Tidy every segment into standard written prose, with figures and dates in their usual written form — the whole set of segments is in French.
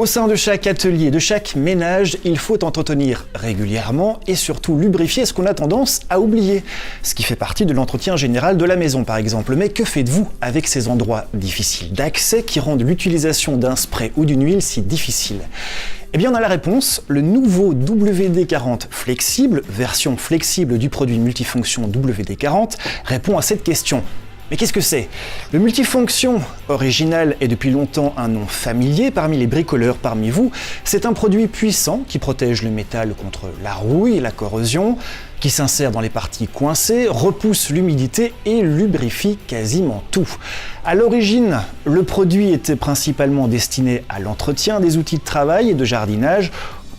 Au sein de chaque atelier, de chaque ménage, il faut entretenir régulièrement et surtout lubrifier ce qu'on a tendance à oublier. Ce qui fait partie de l'entretien général de la maison par exemple. Mais que faites-vous avec ces endroits difficiles d'accès qui rendent l'utilisation d'un spray ou d'une huile si difficile ? Eh bien on a la réponse, le nouveau WD-40 flexible, version flexible du produit multifonction WD-40, répond à cette question. Mais qu'est-ce que c'est ? Le multifonction original est depuis longtemps un nom familier parmi les bricoleurs parmi vous. C'est un produit puissant qui protège le métal contre la rouille et la corrosion, qui s'insère dans les parties coincées, repousse l'humidité et lubrifie quasiment tout. À l'origine, le produit était principalement destiné à l'entretien des outils de travail et de jardinage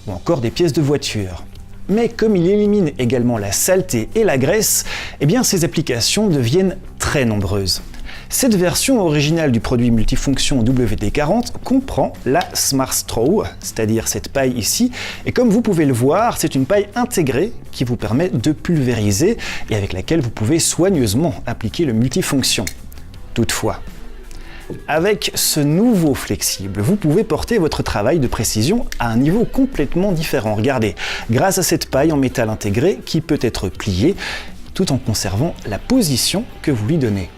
ou encore des pièces de voiture. Mais comme il élimine également la saleté et la graisse, eh bien ses applications deviennent très nombreuses. Cette version originale du produit multifonction WD-40 comprend la Smart Straw, c'est-à-dire cette paille ici, et comme vous pouvez le voir, c'est une paille intégrée qui vous permet de pulvériser et avec laquelle vous pouvez soigneusement appliquer le multifonction. Toutefois, avec ce nouveau flexible, vous pouvez porter votre travail de précision à un niveau complètement différent. Regardez, grâce à cette paille en métal intégré qui peut être pliée tout en conservant la position que vous lui donnez.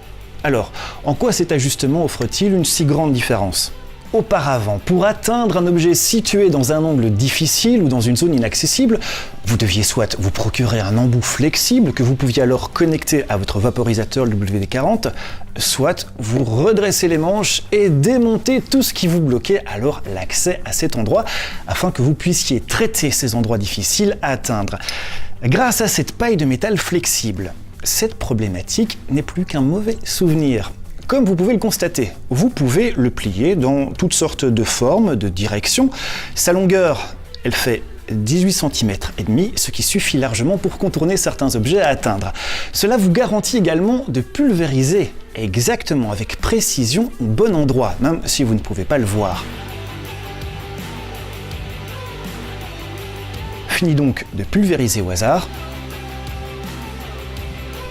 Alors, en quoi cet ajustement offre-t-il une si grande différence ? Auparavant, pour atteindre un objet situé dans un angle difficile ou dans une zone inaccessible, vous deviez soit vous procurer un embout flexible que vous pouviez alors connecter à votre vaporisateur WD-40, soit vous redresser les manches et démonter tout ce qui vous bloquait alors l'accès à cet endroit afin que vous puissiez traiter ces endroits difficiles à atteindre. Grâce à cette paille de métal flexible, cette problématique n'est plus qu'un mauvais souvenir. Comme vous pouvez le constater, vous pouvez le plier dans toutes sortes de formes, de directions. Sa longueur, elle fait 18 cm et demi, ce qui suffit largement pour contourner certains objets à atteindre. Cela vous garantit également de pulvériser exactement avec précision au bon endroit, même si vous ne pouvez pas le voir. Fini donc de pulvériser au hasard.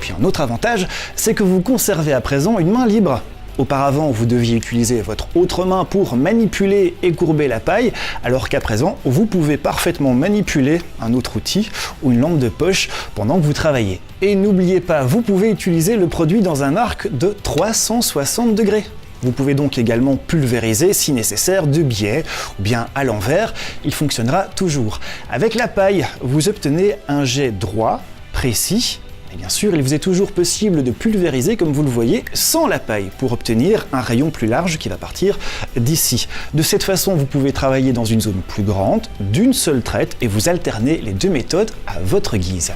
Puis un autre avantage, c'est que vous conservez à présent une main libre. Auparavant, vous deviez utiliser votre autre main pour manipuler et courber la paille, alors qu'à présent, vous pouvez parfaitement manipuler un autre outil ou une lampe de poche pendant que vous travaillez. Et n'oubliez pas, vous pouvez utiliser le produit dans un arc de 360 degrés. Vous pouvez donc également pulvériser si nécessaire de biais ou bien à l'envers, il fonctionnera toujours. Avec la paille, vous obtenez un jet droit, précis. Et bien sûr, il vous est toujours possible de pulvériser, comme vous le voyez, sans la paille, pour obtenir un rayon plus large qui va partir d'ici. De cette façon, vous pouvez travailler dans une zone plus grande, d'une seule traite, et vous alternez les deux méthodes à votre guise.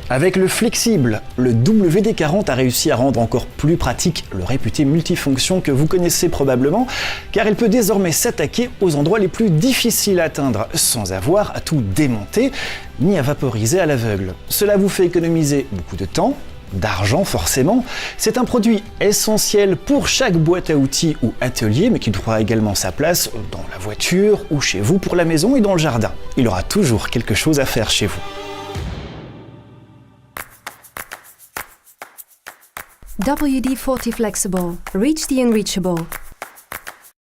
Avec le flexible, le WD-40 a réussi à rendre encore plus pratique le réputé multifonction que vous connaissez probablement, car il peut désormais s'attaquer aux endroits les plus difficiles à atteindre, sans avoir à tout démonter, ni à vaporiser à l'aveugle. Cela vous fait économiser beaucoup de temps, d'argent forcément. C'est un produit essentiel pour chaque boîte à outils ou atelier, mais qui trouvera également sa place dans la voiture ou chez vous pour la maison et dans le jardin. Il aura toujours quelque chose à faire chez vous. WD-40 Flexible. Reach the unreachable.